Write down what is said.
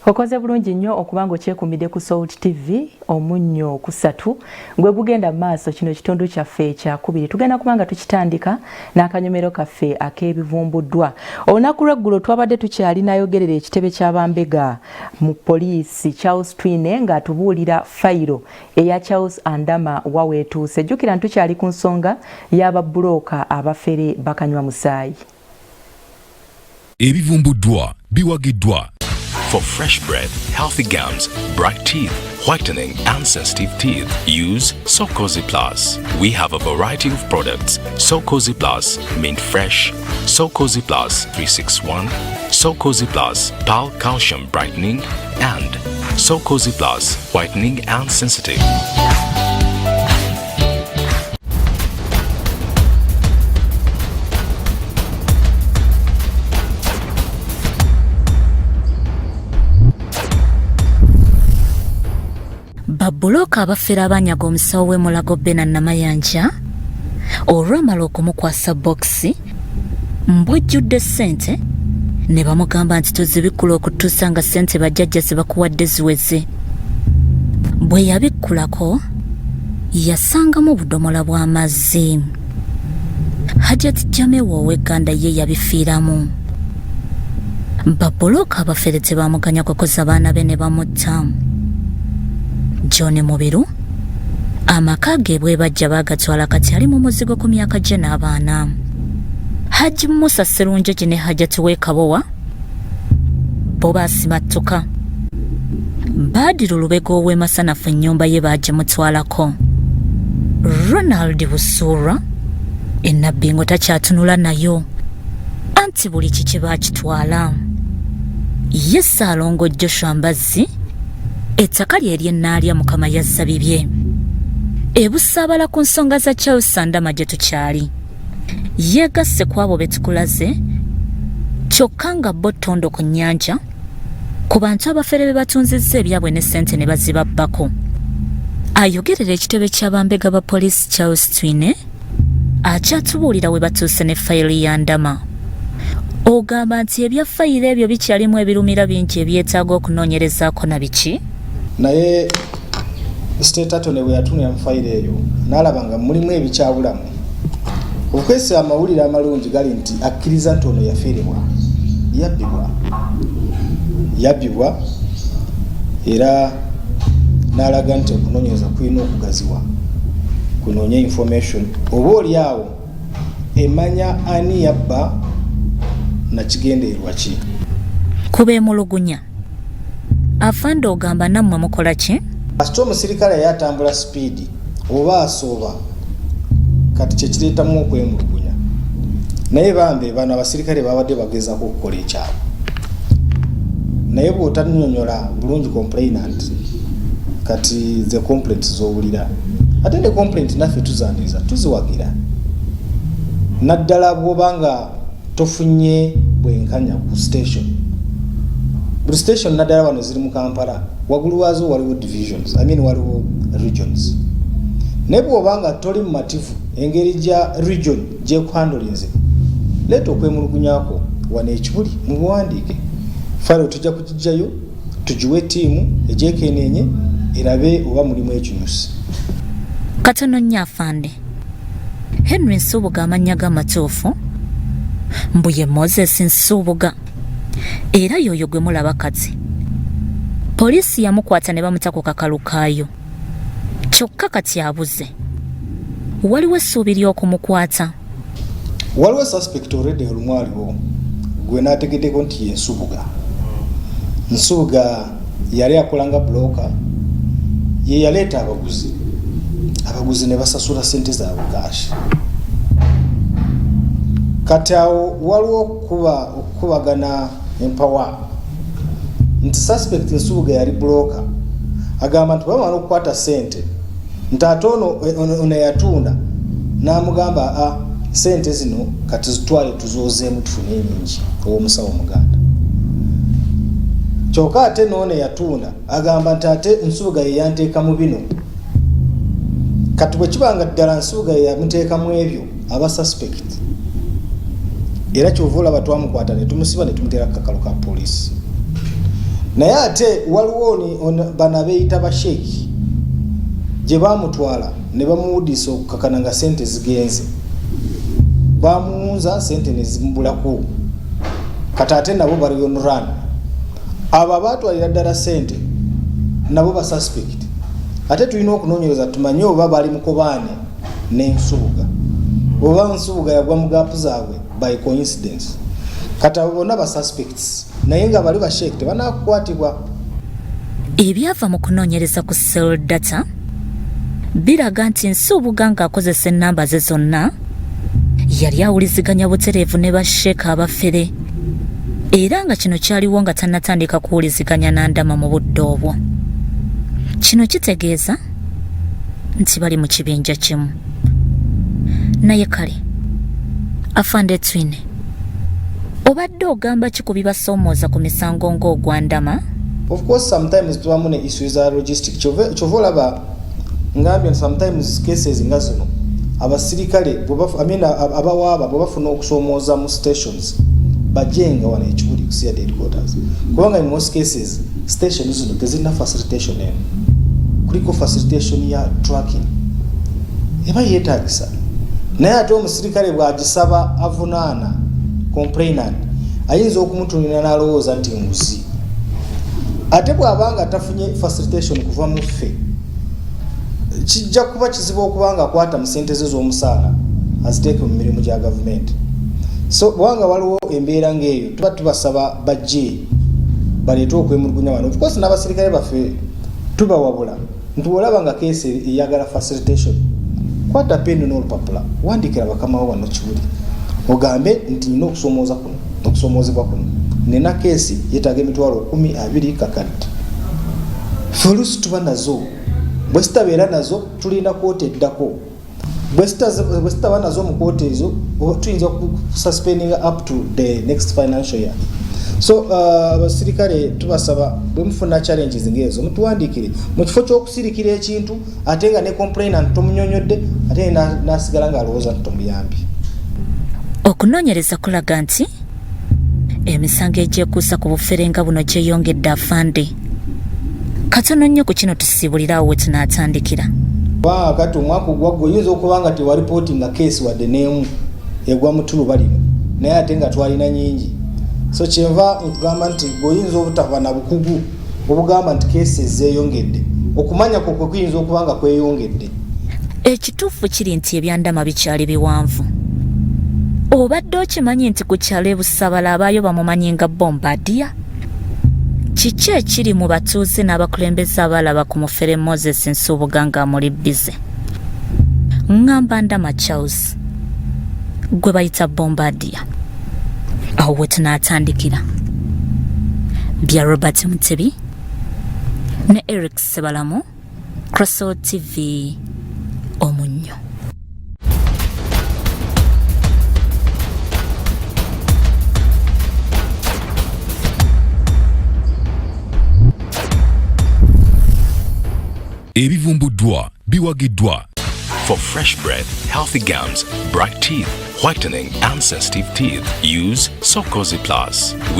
Okoze bulungi nnyo okuba ng'okyekumidde ku Salt TV omunnyo ku 3 gwe gugenda maaso kino kitundu kyaffe ekyakubiri tugenda kuba nga tukitandika n'akanyomero kaffe ak'ebivumbuddwa. Olunaku lw'eggulo twabadde tukyalinayogerera ekitebe ky'abambega mu poliisi Charles Twine ng'atubuulira fayiro eya Charles Andama waweetuuse. Jjukira tukyali ku nsonga ya Babbulooka abafere bakanywa musaayi. Ebivumbuddwa biwagiddwa. For fresh breath, healthy gums, bright teeth, whitening and sensitive teeth, use Sokozi Plus. We have a variety of products. Sokozi Plus, mint fresh. Sokozi Plus 361. Sokozi Plus, Pal Calcium Brightening. And Sokozi Plus, Whitening and Sensitive. Babbulooka abafere abanyaga omusawo w'emulago Bena Namayanja olwamala okumukwasa bokisi mbwejjudde ssente ne bamugamba nti tozibikula okutuusa nga ssente bajjajja zibakuwadde ziweze. Bwe yabikkulako yasangamu obudomola bw'amazzi. Hajjati Jamewa ow'Egganda ye yabifiiramu. Babbulooka abafere tebamuganya kukoza abaana be ne bamutta. John Mubiru amaka ge bwe bajja bagatwala kati ali mu muzigo ku myaka gye n'abaana. Haji Musa Serunjogi ne Hajjati w'Ekabowa bo baasimattuka. Badru Lubega ow'e Masanafu ennyumba ye baagimutwalako. Ronald Busuura ennabbingo takyatunula nayo anti buli kiki baakitwala. Ye Ssaalongo Joshua Mbazzi ettaka lye ery'ennaalya Mukama yazza bibye. Ebusaabala ku nsonga za Charles Andama gye tukyali. Yeegasse ku abo be tukulaze kyokka nga bo ttondo ku nnyanja ku bantu abafere be batunzizza ebyabwe ne ssente ne bazibabbako. Ayogerera ekitebe ky'abambega ba poliisi Charles Twine akyatubuulira we batuuse ne fayiro ya Andama. Ogamba nti ebya fayiro ebyo bikyalimu ebirumira bingi ebyetaaga okunoonyerezaako na biki? Naye state attorney we yatunira mu fayiro eyo n'alaba nga mulimu ebikyabulamu. Okwesa amawulire amalungi gali nti akkiriza nti ono yafiirebwa, yabbibwa era n'alaga nti okunoonyereza kulina okugaziwa kunoonya information oba oli awo emanya ani yabba na kigendeerwa ki. Kubeemulugunya afande ogamba nammwe mukola ki? Kasita omusirikale yatambula speed oba asooba kati kyekireetamu okwemulugunya. Naye bambe bano abasirikale babadde bagezaako okukola ekyabo. Naye bw'otanyonyola bulungi complainant kati ze complaint z'owulira ate ne complaint naffe tuzaniriza tuziwagira. Naddala bw'obanga tofunye bwenkanya ku station. Buli station naddala wano ziri mu Kampala waggulu waazo waliwo divisions, waliwo regions. Naye bw'obanga toli mumativu engeri gya region gyekuhandolinze leeta okwemulugunyako wano ekibuli mu buwandiike. Fayiro tujja kugijjayo tugiwe ttiimu egyekeneenye erabe oba mulimu ekinyusi. Katono nnyo afande. Henry Nsubuga amannya g'amatuufu mbu ye Moses Nsubuga era yoyo gwe mulaba kati. Poliisi yamukwata ne bamuta ku kakalu kaayo kyokka kati abuze. Waliwo essuubi ly'okumukwata. Waliwo suspect already olumwaliwo gwe n'ategeddeko nti ye Nsubuga. Nsubuga yali akolanga bulooka ye yaleeta abaguzi ne basasula ssente zaabwe kaashi. Kati awo waliwo okukubagana empawa nti suspect Nsubuga yali bulooka agamba nti bamala okukwata ssente nti ate ono yatunda n'amugamba ssente zino kati zitwale tuzoozeemu tufune enyingi ow'omusawo Muganda. Kyokka ate n'ono yatunda agamba nti ate Nsubuga ye yanteeka mu bino. Kati bwe kibanga ddala Nsubuga ye yamuteekamu ebyo aba suspect. Era kyova olaba twamukwata ne tumusiba ne tumuteera ku kakalu ka poliisi. naye ate waliwo bano abeeyita basheeki gye baamutwala ne bamuwudisa okukakana nga sente zigenze, bamuwunza sente ne zimubulako, kati ate nabo bali on run. Abo abaatwalira ddala sente nabo ba suspect. Ate tulina okunoonyereza tumanye oba bali mukobaane n'ensubuga, oba nsubuga yagwa mu gaapu zaabwe by coincidence. Kati abo bonna ba suspects naye nga bali basheeki tebanaakukwatibwa. Ebyava mu kunoonyereza ku cell data biraga nti Nsubuga ng'akozesa ennamba ze zonna yali awuliziganya butereevu ne basheeka abafere, era nga kino kyaliwo nga tannatandika kuwuliziganya n'Andama mu budde obwo. Kino kitegeeza nti bali mu kibinja kimu. Naye kale Afande Twine, obadde ogamba ki ku bibasoomooza ku misango ng'ogwa Ndama? Of course sometimes tubamu ne issues za logistic. Kyova olaba ngambye sometimes cases nga zino abasirikale abawaaba bwe bafuna okusoomooza mu stations bajenga wano ekibuli kusiya headquarters, kubanga in most cases station zino tezirina facilitation eno. Kuliko facilitation ya tracking eba yeetagisa, naye ate omusirikale bw'agisaba avunaana complainant ayinza okumutunira n'alowooza nti nguzi. Ate bw'abanga tafunye facilitation kuva mu ffe, kijja kuba kizibu okubanga akwata mu ssente ze z'omusaala aziteeke mu mirimu gya gavumenti. So bwanga waliwo embeera ng'eyo tuba tubasaba bajje baleete okwemulugunya wano. Of course n'abasirikale baffe tubawabula nti olaba nga keesi eyagala facilitation, kwata peni n'olupapula wandikira bakamawo wano Kibuli ogambe nti nina okusomoozebwa kuno, nina keesi yeetaaga emitwalo 10-20 kakadde. Ffe oluusi tuba nazo, bwe zitabeera nazo tulina kooti eddako, bwe zitaba nazo mu kooti ezo tuyinza kususpendinga up to the next financial year. So abasirikale tubasaba bwe mufuna challenges ng'ezo mutuwandiikire mu kifo ky'okusirikira ekintu ate nga ne complainant tomunyonyodde ate n'asigala ng'alowooza nti tomuyambi. Okunoonyereza kulaga nti emisango egyekuusa ku bufere nga buno gyeyongedde Afande. Katono nnyo ku kino tusiibulirawo we tunaatandikira. Kati omwaka ogwaggwa oyinza okuba nga tewaripootinga keesi wadde n'emu egwa mu Tuluba lino, naye ate nga twalina nyingi. So kyenva nkugamba nti oyinza obutaba na bukugu obugamba nti keesi zeeyongedde, okumanya kwokwe kuyinza okuba nga kweyongedde. Ekituufu kiri nti ebyandama bikyali biwanvu. Obadde okimanyi nti ku kyalo e Busabala abaayo bamumanyi nga Bombadiya? Kiki ekiri mu batuuze n'abakulembeze abalaba ku mufere Moses Nsubuga ng'amuli bize? Ngamba Ndama Charles gwe bayita Bombadiya. Awo we tunaatandikira. Bya Robert Mutebi ne Eric Sebalamu, Crossroad TV Omunnyo. Ebivumbuddwa biwagiddwa. For fresh breath, healthy gums, bright teeth, whitening and sensitive teeth, use Sokozi Plus.